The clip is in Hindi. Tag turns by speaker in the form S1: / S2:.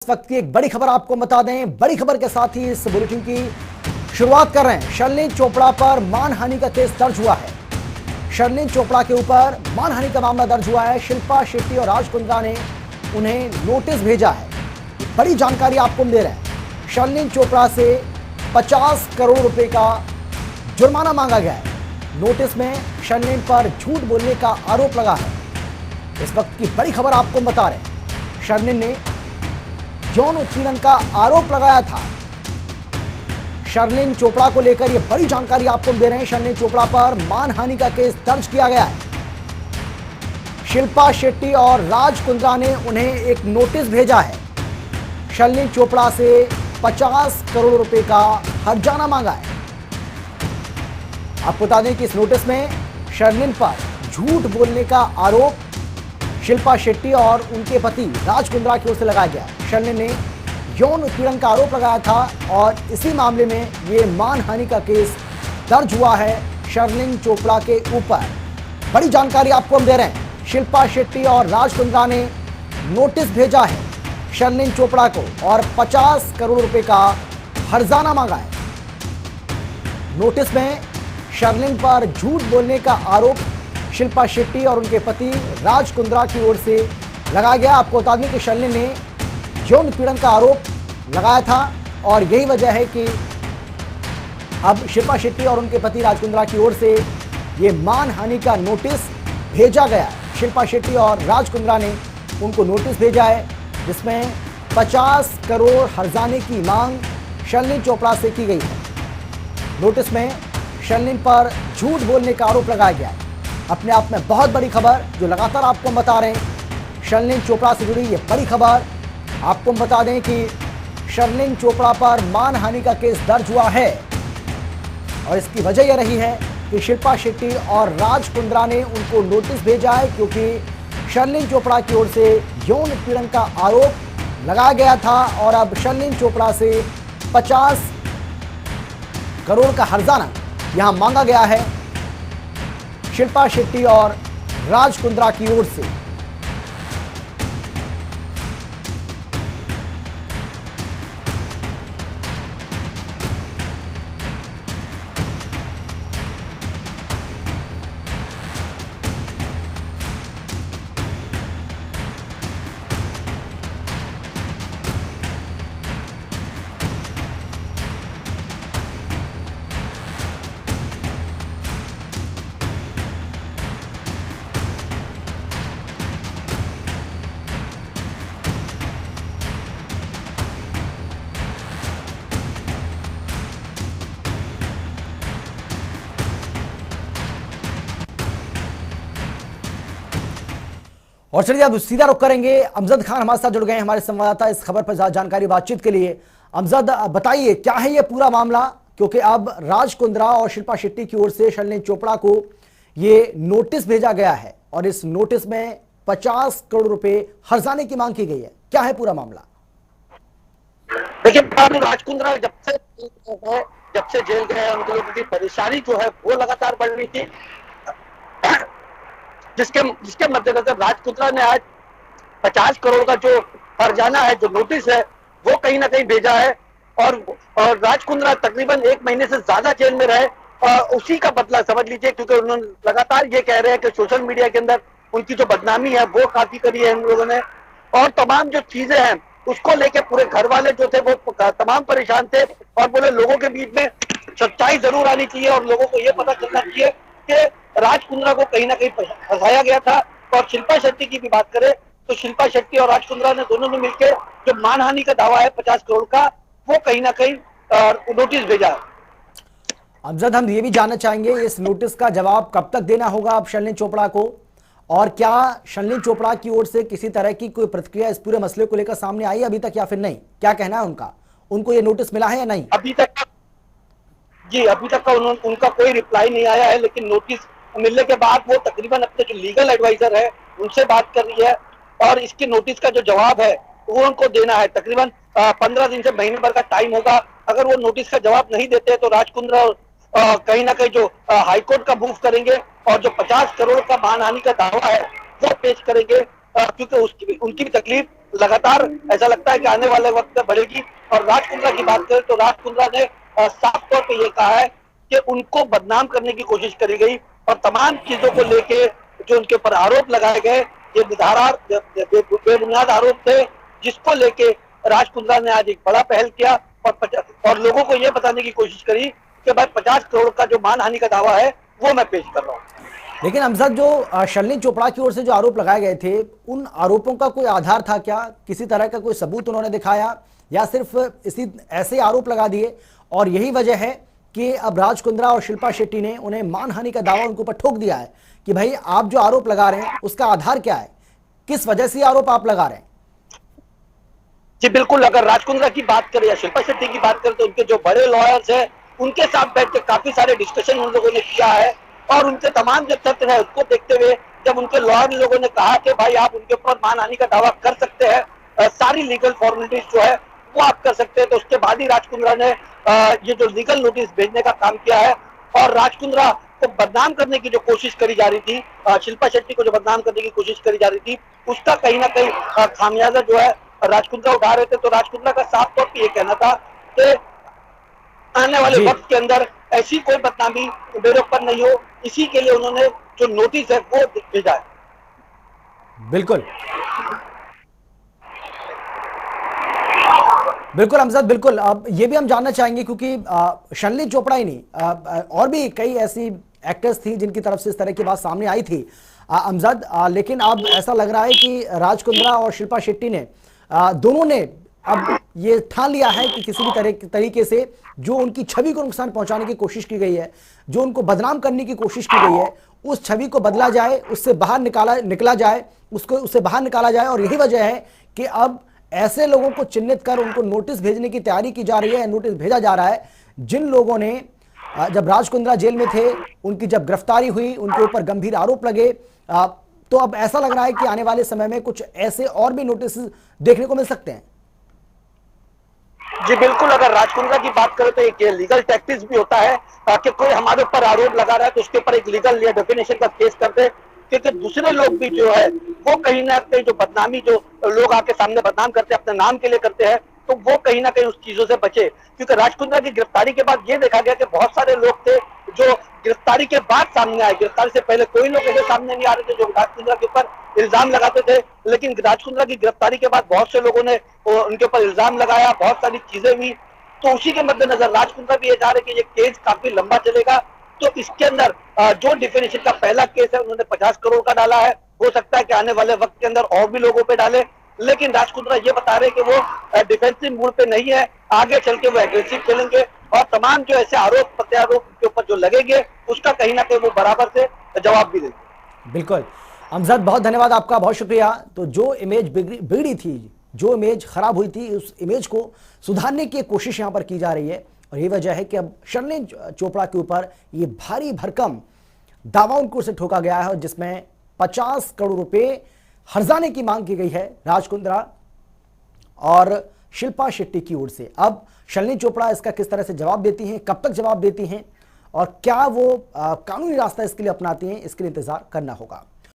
S1: इस वक्त की एक बड़ी खबर आपको बता दें। बड़ी खबर के साथ ही इस बुलेटिन की शुरुआत कर रहे हैं। शर्लिन चोपड़ा पर मानहानि का केस दर्ज हुआ है। शर्लिन चोपड़ा के ऊपर मानहानि का मामला दर्ज हुआ है। शिल्पा शेट्टी और राज कुंद्रा ने उन्हें नोटिस भेजा है। बड़ी जानकारी आपको दे रहे हैं। शर्लिन चोपड़ा से 50 करोड़ रुपए का जुर्माना मांगा गया है। नोटिस में शर्लिन पर झूठ बोलने का आरोप लगा है। इस वक्त की बड़ी खबर आपको बता रहे हैं। शर्लिन ने यौन उत्पीड़न का आरोप लगाया था। शर्लिन चोपड़ा को लेकर यह बड़ी जानकारी आपको दे रहे हैं। शर्लिन चोपड़ा पर मानहानि का केस दर्ज किया गया है। शिल्पा शेट्टी और राज कुंद्रा ने उन्हें एक नोटिस भेजा है। शर्लिन चोपड़ा से 50 करोड़ रुपए का हर्जाना मांगा है। आपको बता दें कि इस नोटिस में शर्लिन पर झूठ बोलने का आरोप शिल्पा शेट्टी और उनके पति राज कुंद्रा की ओर से लगाया गया। शर्लिन ने यौन उत्पीड़न का आरोप लगाया था और इसी मामले में यह मानहानि का केस दर्ज हुआ है शर्लिन चोपड़ा के ऊपर। बड़ी जानकारी आपको हम दे रहे हैं। शिल्पा शेट्टी और राज कुंद्रा ने नोटिस भेजा है शर्लिन चोपड़ा को और 50 करोड़ रुपए का हर्जाना मांगा है। नोटिस में शर्लिन पर झूठ बोलने का आरोप शिल्पा शेट्टी और उनके पति राज कुंद्रा की ओर से लगाया गया। आपको बता दें कि शर्लिन ने यौन उत्पीड़न का आरोप लगाया था और यही वजह है कि अब शिल्पा शेट्टी और उनके पति राज कुंद्रा की ओर से ये मानहानि का नोटिस भेजा गया है। शिल्पा शेट्टी और राज कुंद्रा ने उनको नोटिस भेजा है जिसमें 50 करोड़ हर्जाने की मांग शर्लिन चोपड़ा से की गई है। नोटिस में शर्लिन पर झूठ बोलने का आरोप लगाया गया है। अपने आप में बहुत बड़ी खबर जो लगातार आपको बता रहे हैं। शर्लिन चोपड़ा से जुड़ी ये बड़ी खबर आपको बता दें कि शर्लिन चोपड़ा पर मानहानि का केस दर्ज हुआ है और इसकी वजह यह रही है कि शिल्पा शेट्टी और राज कुंद्रा ने उनको नोटिस भेजा है क्योंकि शर्लिन चोपड़ा की ओर से यौन उत्पीड़न का आरोप लगाया गया था और अब शर्लिन चोपड़ा से 50 करोड़ का हर्जाना यहां मांगा गया है शिल्पा शेट्टी और राज कुंद्रा की ओर से। और चलिए अब सीधा रुख करेंगे। अमजद खान हमारे साथ जुड़ गए हैं, हमारे संवाददाता, इस खबर पर जानकारी बातचीत के लिए। अमजद बताइए क्या है ये पूरा मामला, क्योंकि अब राज कुंद्रा और शिल्पा शेट्टी की ओर से शर्लिन चोपड़ा को ये नोटिस भेजा गया है और इस नोटिस में 50 करोड़ रुपए हर्जाने की मांग की गई है। क्या है पूरा मामला?
S2: देखिए, राज कुंद्रा जब से जेल गए उनके लोगों की परेशानी जो है वो लगातार बढ़ रही थी, जिसके मद्देनजर राज कुंद्रा ने आज 50 करोड़ का जो हर्जाना है, जो नोटिस है, वो कहीं ना कहीं भेजा है और राज कुंद्रा तकरीबन 1 महीने से ज्यादा जेल में रहे और उसी का बदला समझ लीजिए, क्योंकि उन्होंने लगातार ये कह रहे हैं कि सोशल मीडिया के अंदर उनकी जो बदनामी है वो काफी करी है इन लोगों ने और तमाम जो चीजें हैं उसको लेके पूरे घर वाले जो थे वो तमाम परेशान थे और बोले लोगों के बीच में सच्चाई जरूर आनी चाहिए और लोगों को ये पता चलना चाहिए कि राज कुंद्रा को कहीं ना कहीं फंसाया गया था। और शिल्पा शेट्टी की भी बात करें तो शिल्पा शेट्टी और राज कुंद्रा ने दोनों ने मिलकर जो मानहानि का दावा है 50 करोड़ का, वो कहीं ना कहीं नोटिस भेजा है।
S1: अमजद, हम ये भी जानना चाहेंगे इस नोटिस का जवाब कब तक देना होगा अब शर्लिन चोपड़ा को, और क्या शर्लिन चोपड़ा की ओर से किसी तरह की कोई प्रतिक्रिया इस पूरे मसले को लेकर सामने आई अभी तक या फिर नहीं? क्या कहना है उनका? उनको ये नोटिस मिला है या नहीं?
S2: अभी तक का उनका कोई रिप्लाई नहीं आया है, लेकिन नोटिस मिलने के बाद वो तकरीबन अपने जो लीगल एडवाइजर है उनसे बात कर रही है और इसके नोटिस का जो जवाब है वो उनको देना है। तकरीबन 15 दिन से महीने भर का टाइम होगा। अगर वो नोटिस का जवाब नहीं देते तो राज कुंद्रा कहीं ना कहीं जो हाईकोर्ट का मूव करेंगे और जो 50 करोड़ का मानहानि का दावा है वो पेश करेंगे, क्योंकि उनकी भी तकलीफ लगातार ऐसा लगता है कि आने वाले वक्त में बढ़ेगी। और राज कुंद्रा की बात करें तो राज कुंद्रा ने साफ तौर पे ये कहा है कि उनको बदनाम करने की कोशिश करी गई और तमाम चीजों को लेके जो उनके ऊपर आरोप लगाए गए ये बेबुनियाद आरोप थे, जिसको लेके राज कुंद्रा ने आज एक बड़ा पहल किया और लोगों को ये बताने की कोशिश करी कि भाई 50 करोड़ का जो मानहानि का दावा है वो मैं पेश कर रहा हूँ।
S1: लेकिन अमजद, जो शर्लिन चोपड़ा की ओर से जो आरोप लगाए गए थे, उन आरोपों का कोई आधार था क्या? किसी तरह का कोई सबूत उन्होंने दिखाया या सिर्फ इसी ऐसे आरोप लगा दिए और यही वजह है कि अब राज कुंद्रा और शिल्पा शेट्टी ने उन्हें मानहानि का दावा उनके ऊपर ठोक दिया है कि भाई आप जो आरोप लगा रहे हैं उसका आधार क्या है, किस वजह से आरोप आप लगा रहे हैं?
S2: जी बिल्कुल, अगर राज कुंद्रा की बात करें या शिल्पा शेट्टी की बात करें तो उनके जो बड़े लॉयर्स हैं उनके साथ बैठ के काफी सारे डिस्कशन उन लोगों ने किया है और उनके तमाम जो तथ्य है उसको देखते हुए जब उनके लॉयर लोगों ने कहा कि भाई आप उनके ऊपर मानहानि का दावा कर सकते हैं, सारी लीगल फॉर्मेलिटीज जो है वो आप कर सकते हैं, तो उसके बाद ही राज कुंद्रा ने ये जो लीगल नोटिस भेजने का काम किया है। और राज कुंद्रा को बदनाम करने की जो कोशिश करी जा रही थी, शिल्पा शेट्टी को जो बदनाम करने की कोशिश करी जा रही थी, उसका कहीं ना कहीं खामियाजा जो है राज कुंद्रा उठा रहे थे। तो राज कुंद्रा का साफ तौर पर यह कहना था कि आने वाले वक्त के अंदर ऐसी कोई बदनामी मेरे ऊपर नहीं हो, इसी के लिए उन्होंने जो नोटिस है वो भेजा है।
S1: बिल्कुल बिल्कुल अमजद, बिल्कुल। अब ये भी हम जानना चाहेंगे क्योंकि शर्लिन चोपड़ा ही नहीं, और भी कई ऐसी एक्टर्स थी जिनकी तरफ से इस तरह की बात सामने आई थी अमजद, लेकिन अब ऐसा लग रहा है कि राज कुंद्रा और शिल्पा शेट्टी ने दोनों ने अब ये ठान लिया है कि किसी भी तरीके से जो उनकी छवि को नुकसान पहुंचाने की कोशिश की गई है, जो उनको बदनाम करने की कोशिश की गई है, उस छवि को बदला जाए, उससे बाहर निकला जाए, उससे बाहर निकाला जाए। और यही वजह है कि अब ऐसे लोगों को चिन्हित कर उनको नोटिस भेजने की तैयारी की जा रही है, नोटिस भेजा जा रहा है जिन लोगों ने जब राज कुंद्रा जेल में थे उनकी जब गिरफ्तारी हुई, उनके ऊपर गंभीर आरोप लगे, तो अब ऐसा लग रहा है कि आने वाले समय में कुछ ऐसे और भी नोटिस देखने को मिल सकते हैं।
S2: जी बिल्कुल, अगर राज कुंद्रा की बात करें तो एक लीगल टैक्टिक्स भी होता है कि कोई हमारे ऊपर आरोप लगा रहा है तो उसके ऊपर एक लीगल या डेफिनेशन का केस करते हैं, क्योंकि दूसरे लोग भी जो है वो कहीं ना कहीं जो बदनामी जो लोग आके सामने बदनाम करते हैं अपने नाम के लिए करते हैं, तो वो कहीं ना कहीं उस चीजों से बचे। क्योंकि राज कुंद्रा की गिरफ्तारी के बाद ये देखा गया कि बहुत सारे लोग थे जो गिरफ्तारी के बाद सामने आए, गिरफ्तारी से पहले कोई लोग ऐसे सामने नहीं आ रहे थे जो राज कुंद्रा के ऊपर इल्जाम लगाते थे, लेकिन राज कुंद्रा की गिरफ्तारी के बाद बहुत से लोगों ने उनके ऊपर इल्जाम लगाया, बहुत सारी चीजें हुई। तो उसी के मद्देनजर राज कुंद्रा भी ये चाह रहे कि ये केस काफी लंबा चलेगा, तो इसके अंदर जो डिफिनेशन का पहला केस है उन्होंने 50 करोड़ का डाला है, हो सकता है कि आने वाले वक्त के अंदर और भी लोगों पे डाले, लेकिन राज कुंद्रा ये बता रहे कि वो डिफेंसिव मूड पे नहीं है, आगे चल के वो एग्रेसिव खेलेंगे और तमाम जो ऐसे आरोप प्रत्यारोप के ऊपर जो लगेंगे उसका कहीं ना कहीं वो बराबर से जवाब भी देंगे।
S1: बिल्कुल अमजद, बहुत धन्यवाद आपका, बहुत शुक्रिया। तो जो इमेज बिगड़ी थी, जो इमेज खराब हुई थी, उस इमेज को सुधारने की कोशिश यहां पर की जा रही है और ये वजह है कि अब शर्लिन चोपड़ा के ऊपर ये भारी भरकम दावा उनको से ठोका गया है और जिसमें 50 करोड़ रुपए हर्जाने की मांग की गई है राज कुंद्रा और शिल्पा शेट्टी की ओर से। अब शर्लिन चोपड़ा इसका किस तरह से जवाब देती हैं, कब तक जवाब देती हैं और क्या वो कानूनी रास्ता इसके लिए अपनाती हैं, इसके लिए इंतजार करना होगा।